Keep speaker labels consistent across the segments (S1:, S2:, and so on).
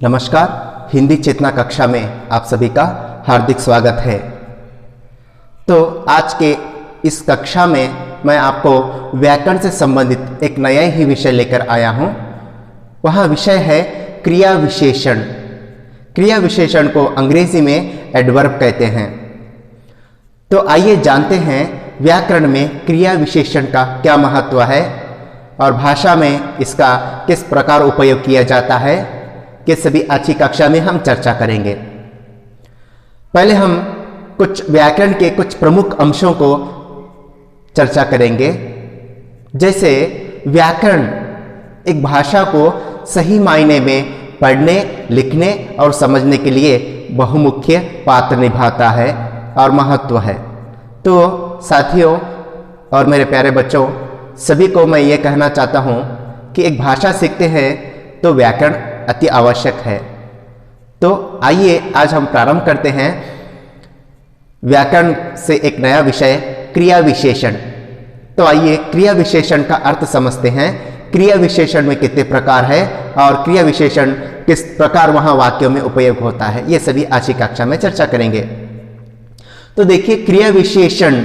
S1: नमस्कार। हिंदी चेतना कक्षा में आप सभी का हार्दिक स्वागत है। तो आज के इस कक्षा में मैं आपको व्याकरण से संबंधित एक नया ही विषय लेकर आया हूँ। वह विषय है क्रिया विशेषण। क्रिया विशेषण को अंग्रेजी में एडवर्ब कहते हैं। तो आइए जानते हैं व्याकरण में क्रिया विशेषण का क्या महत्व है और भाषा में इसका किस प्रकार उपयोग किया जाता है, कि सभी आज की कक्षा में हम चर्चा करेंगे। पहले हम कुछ व्याकरण के कुछ प्रमुख अंशों को चर्चा करेंगे। जैसे व्याकरण एक भाषा को सही मायने में पढ़ने, लिखने और समझने के लिए बहुमुख्य पात्र निभाता है और महत्व है। तो साथियों और मेरे प्यारे बच्चों, सभी को मैं ये कहना चाहता हूँ कि एक भाषा सीखते हैं तो व्याकरण अति आवश्यक है। तो आइए आज हम प्रारंभ करते हैं व्याकरण से एक नया विषय क्रिया विशेषण। तो आइए क्रिया विशेषण का अर्थ समझते हैं। क्रिया विशेषण में कितने प्रकार है और क्रिया विशेषण किस प्रकार वहां वाक्यों में उपयोग होता है, ये सभी आज की कक्षा में चर्चा करेंगे। तो देखिए, क्रिया विशेषण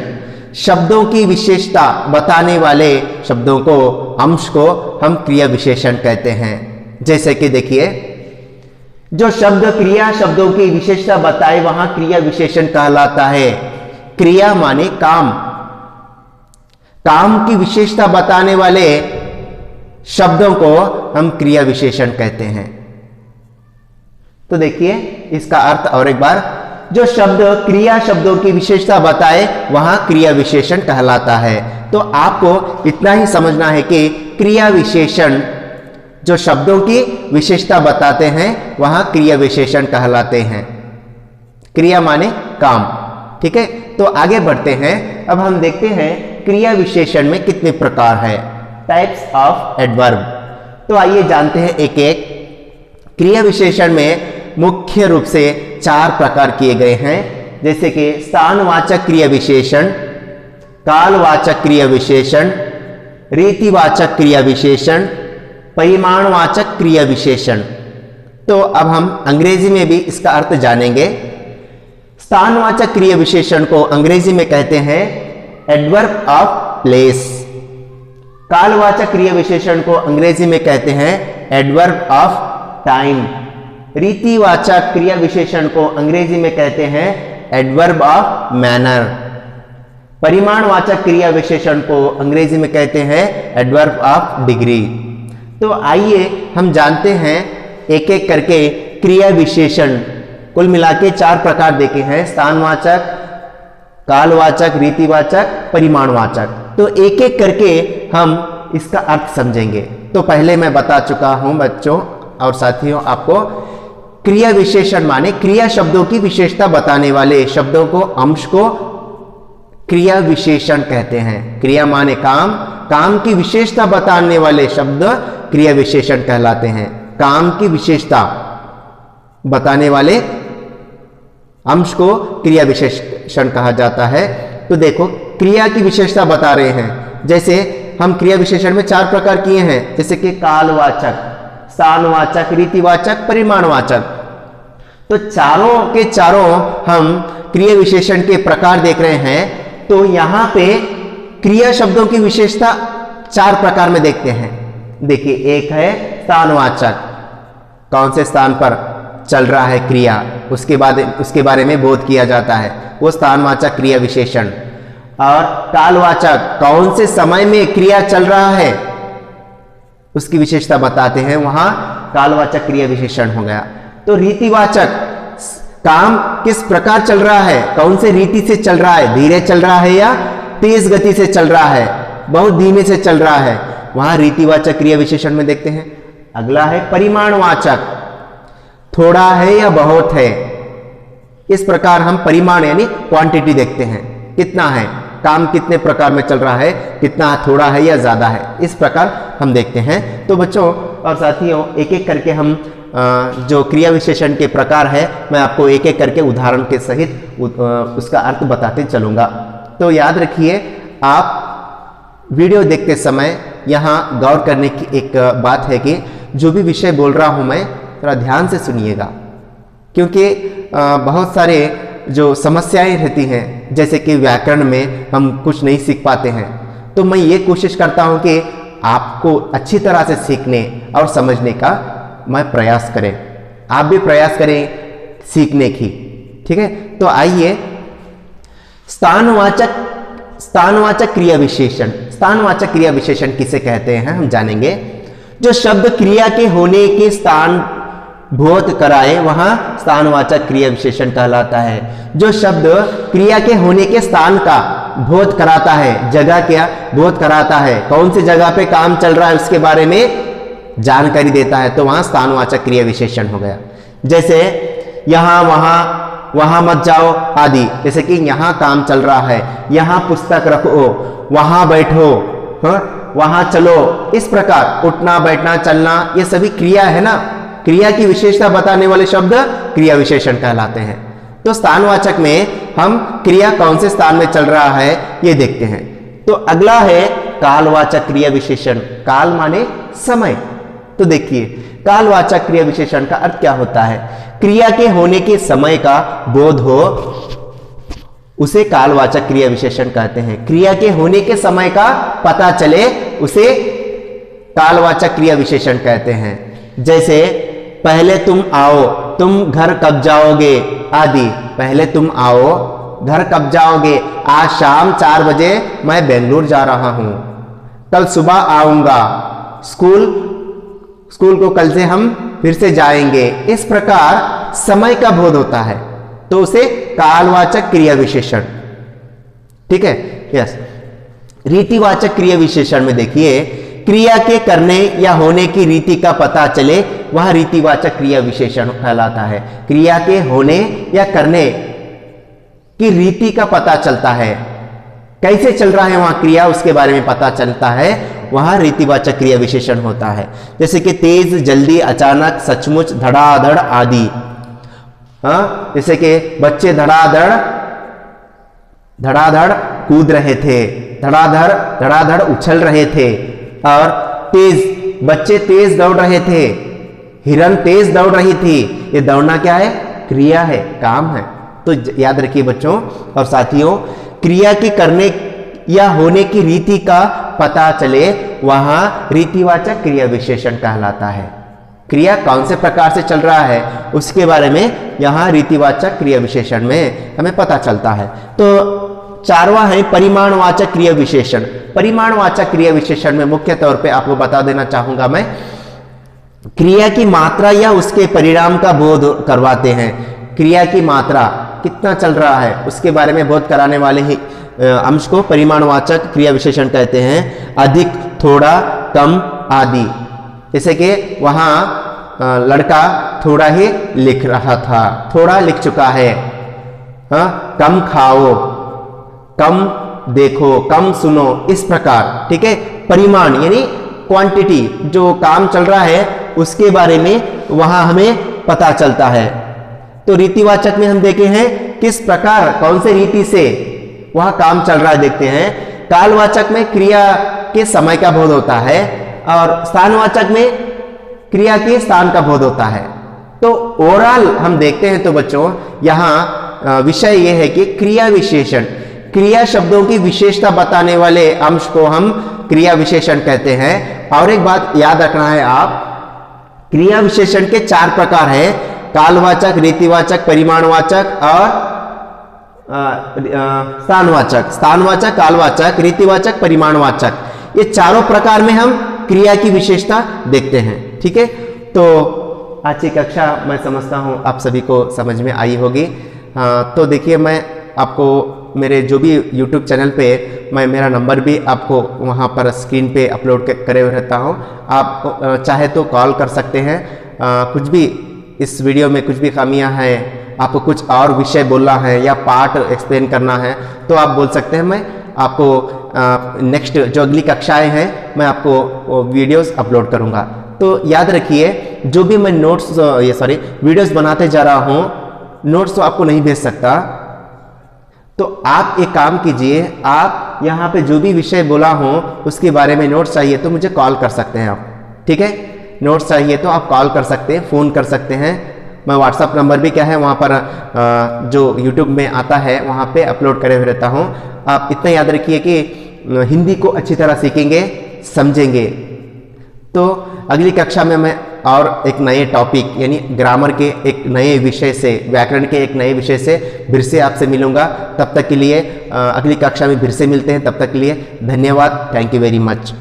S1: शब्दों की विशेषता बताने वाले शब्दों को, अंश को हम क्रिया विशेषण कहते हैं। जैसे कि देखिए, जो शब्द क्रिया शब्दों की विशेषता बताए वहां क्रिया विशेषण कहलाता है। क्रिया माने काम, काम की विशेषता बताने वाले शब्दों को हम क्रिया विशेषण कहते हैं। तो देखिए इसका अर्थ और एक बार, जो शब्द क्रिया शब्दों की विशेषता बताए वहां क्रिया विशेषण कहलाता है। तो आपको इतना ही समझना है कि क्रिया विशेषण जो शब्दों की विशेषता बताते हैं वहां क्रिया विशेषण कहलाते हैं। क्रिया माने काम, ठीक है। तो आगे बढ़ते हैं। अब हम देखते हैं क्रिया विशेषण में कितने प्रकार है, टाइप्स ऑफ एडवर्ब। तो आइए जानते हैं एक एक। क्रिया विशेषण में मुख्य रूप से 4 प्रकार किए गए हैं। जैसे कि स्थानवाचक क्रिया विशेषण, कालवाचक क्रिया विशेषण, रीतिवाचक क्रिया विशेषण, परिमाणवाचक क्रिया विशेषण। तो अब हम अंग्रेजी में भी इसका अर्थ जानेंगे। स्थानवाचक क्रिया विशेषण को अंग्रेजी में कहते हैं एडवर्ब ऑफ प्लेस। कालवाचक क्रिया विशेषण को अंग्रेजी में कहते हैं एडवर्ब ऑफ टाइम। रीतिवाचक क्रिया विशेषण को अंग्रेजी में कहते हैं एडवर्ब ऑफ मैनर। परिमाणवाचक क्रिया विशेषण को अंग्रेजी में कहते हैं एडवर्ब ऑफ डिग्री। तो आइए हम जानते हैं एक एक करके क्रिया विशेषण। कुल मिला के 4 प्रकार देखे हैं, स्थानवाचक, कालवाचक, रीतिवाचक, परिमाणवाचक। तो एक एक करके हम इसका अर्थ समझेंगे। तो पहले मैं बता चुका हूं बच्चों और साथियों आपको, क्रिया विशेषण माने क्रिया शब्दों की विशेषता बताने वाले शब्दों को, अंश को क्रिया विशेषण कहते हैं। क्रिया माने काम, काम की विशेषता बताने वाले शब्द क्रिया विशेषण कहलाते हैं। काम की विशेषता बताने वाले अंश को क्रिया विशेषण कहा जाता है। तो देखो, क्रिया की विशेषता बता रहे हैं। जैसे हम क्रिया विशेषण में 4 प्रकार किए हैं, जैसे कि कालवाचक, स्थानवाचक, रीतिवाचक, परिमाणवाचक। तो चारों के चारों हम क्रिया विशेषण के प्रकार देख रहे हैं। तो यहां पे क्रिया शब्दों की विशेषता 4 प्रकार में देखते हैं। देखिए, एक है स्थानवाचक, कौन से स्थान पर चल रहा है क्रिया, उसके बाद उसके बारे में बोध किया जाता है, वो स्थानवाचक क्रिया विशेषण। और कालवाचक, कौन से समय में क्रिया चल रहा है उसकी विशेषता बताते हैं, वहां कालवाचक क्रिया विशेषण हो गया। तो रीतिवाचक, काम किस प्रकार चल रहा है, कौन से रीति से चल रहा है, धीरे चल रहा है या तेज गति से चल रहा है, बहुत धीमे से चल रहा है, वहां रीतिवाचक क्रिया विशेषण में देखते हैं। अगला है परिमाणवाचक, थोड़ा है या बहुत है। इस प्रकार हम परिमाण यानी क्वांटिटी देखते हैं, कितना है, काम कितने प्रकार में चल रहा है, कितना थोड़ा है या ज्यादा है, इस प्रकार हम देखते हैं। तो बच्चों और साथियों, एक एक करके हम जो क्रिया विशेषण के प्रकार है, मैं आपको एक एक करके उदाहरण के सहित उसका अर्थ बताते चलूंगा। तो याद रखिए, आप वीडियो देखते समय यहाँ गौर करने की एक बात है कि जो भी विषय बोल रहा हूँ मैं, थोड़ा ध्यान से सुनिएगा, क्योंकि बहुत सारे जो समस्याएं रहती हैं, जैसे कि व्याकरण में हम कुछ नहीं सीख पाते हैं, तो मैं ये कोशिश करता हूं कि आपको अच्छी तरह से सीखने और समझने का मैं प्रयास करें, आप भी प्रयास करें सीखने की। ठीक है, तो आइए स्थानवाचक क्रिया विशेषण। स्थानवाचक क्रिया विशेषण किसे कहते हैं हम जानेंगे। जो शब्द क्रिया के होने के स्थान बोध कराए वहां स्थानवाचक क्रिया विशेषण कहलाता है। जो शब्द क्रिया के होने के स्थान का बोध कराता है, जगह क्या बोध कराता है, कौन सी जगह पे काम चल रहा है उसके बारे में जानकारी देता है, तो वहां स्थानवाचक क्रिया विशेषण हो गया। जैसे यहां वहां, वहां मत जाओ आदि। जैसे कि यहां काम चल रहा है, यहां पुस्तक रखो, वहां बैठो, वहां चलो, इस प्रकार उठना बैठना चलना ये सभी क्रिया है ना। क्रिया की विशेषता बताने वाले शब्द क्रिया विशेषण कहलाते हैं। तो स्थानवाचक में हम क्रिया कौन से स्थान में चल रहा है ये देखते हैं। तो अगला है कालवाचक क्रिया विशेषण। काल माने समय। तो देखिए कालवाचक क्रिया विशेषण का अर्थ क्या होता है। क्रिया के होने के समय का बोध हो उसे कालवाचक क्रिया विशेषण कहते हैं। क्रिया के होने के समय का पता चले उसे कालवाचक क्रिया विशेषण कहते हैं। जैसे पहले तुम आओ, तुम घर कब जाओगे आदि। पहले तुम आओ, घर कब जाओगे, आज शाम 4 बजे मैं बेंगलुरु जा रहा हूं, कल सुबह आऊंगा, स्कूल को कल से हम फिर से जाएंगे। इस प्रकार समय का बोध होता है, तो उसे कालवाचक क्रिया विशेषण। ठीक है, यस। रीतिवाचक क्रिया विशेषण में देखिए क्रिया के करने या होने की रीति का पता चले वह रीतिवाचक क्रिया विशेषण कहलाता है। क्रिया के होने या करने की रीति का पता चलता है, कैसे चल रहा है वहां क्रिया उसके बारे में पता चलता है, वहां रीतिवाचक क्रिया विशेषण होता है। जैसे कि तेज, जल्दी, अचानक, सचमुच, धड़ाधड़ आदि। जैसे कि बच्चे धड़ाधड़ कूद रहे थे, धड़ाधड़ उछल रहे थे, और बच्चे तेज दौड़ रहे थे, हिरन तेज दौड़ रही थी। ये दौड़ना क्या है, क्रिया है, काम है। तो याद रखिए बच्चों और साथियों, क्रिया के करने या होने की रीति का पता चले वहां रीतिवाचक क्रिया विशेषण कहलाता है। क्रिया कौन से प्रकार से चल रहा है उसके बारे में यहां रीतिवाचक क्रिया विशेषण में हमें पता चलता है। तो चारवा है परिमाणवाचक क्रिया विशेषण। परिमाणवाचक क्रिया विशेषण में मुख्य तौर पे आपको बता देना चाहूंगा मैं, क्रिया की मात्रा या उसके परिणाम का बोध करवाते हैं। क्रिया की मात्रा कितना चल रहा है उसके बारे में बोध कराने वाले ही अंश को परिमाणवाचक क्रिया विशेषण कहते हैं। अधिक, थोड़ा, कम आदि। जैसे कि वहां लड़का थोड़ा ही लिख रहा था, थोड़ा लिख चुका है। कम खाओ, कम देखो, कम सुनो, इस प्रकार। ठीक है, परिमाण यानी क्वांटिटी, जो काम चल रहा है उसके बारे में वहां हमें पता चलता है। तो रीतिवाचक में हम देखे हैं किस प्रकार कौन से रीति से वहां काम चल रहा है देखते हैं। कालवाचक में क्रिया के समय का बोध होता है और स्थानवाचक में क्रिया के स्थान का बोध होता है। तो ओवरऑल हम देखते हैं तो बच्चों यहां विषय यह है कि क्रिया विशेषण, क्रिया शब्दों की विशेषता बताने वाले अंश को हम क्रिया विशेषण कहते हैं। और एक बात याद रखना है आप, क्रिया विशेषण के 4 प्रकार हैं, कालवाचक, रीतिवाचक, परिमाणवाचक और स्थानवाचक, कालवाचक, रीतिवाचक, परिमाणवाचक। ये चारों प्रकार में हम क्रिया की विशेषता देखते हैं। ठीक है, तो आज की कक्षा मैं समझता हूं आप सभी को समझ में आई होगी। तो देखिए मैं आपको मेरे जो भी YouTube चैनल पे मैं मेरा नंबर भी आपको वहाँ पर स्क्रीन पे अपलोड करे रहता हूँ। आप चाहे तो कॉल कर सकते हैं। कुछ भी इस वीडियो में कुछ भी खामियां हैं, आपको कुछ और विषय बोलना है या पार्ट एक्सप्लेन करना है तो आप बोल सकते हैं। मैं आपको नेक्स्ट जो अगली कक्षाएं हैं मैं आपको वीडियोस अपलोड करूँगा। तो याद रखिए जो भी मैं वीडियोस बनाते जा रहा हूँ, नोट्स तो आपको नहीं भेज सकता। तो आप एक काम कीजिए, आप यहाँ पे जो भी विषय बोला हो उसके बारे में नोट्स चाहिए तो मुझे कॉल कर सकते हैं आप। ठीक है, नोट्स चाहिए तो आप कॉल कर सकते हैं, फ़ोन कर सकते हैं। मैं व्हाट्सअप नंबर भी क्या है वहाँ पर जो यूट्यूब में आता है वहाँ पे अपलोड करे हुए रहता हूँ। आप इतना याद रखिए कि हिंदी को अच्छी तरह सीखेंगे, समझेंगे तो अगली कक्षा में मैं और एक नए टॉपिक यानी ग्रामर के एक नए विषय से, व्याकरण के एक नए विषय से फिर से आपसे मिलूंगा। तब तक के लिए अगली कक्षा में फिर से मिलते हैं। तब तक के लिए धन्यवाद। Thank you very much.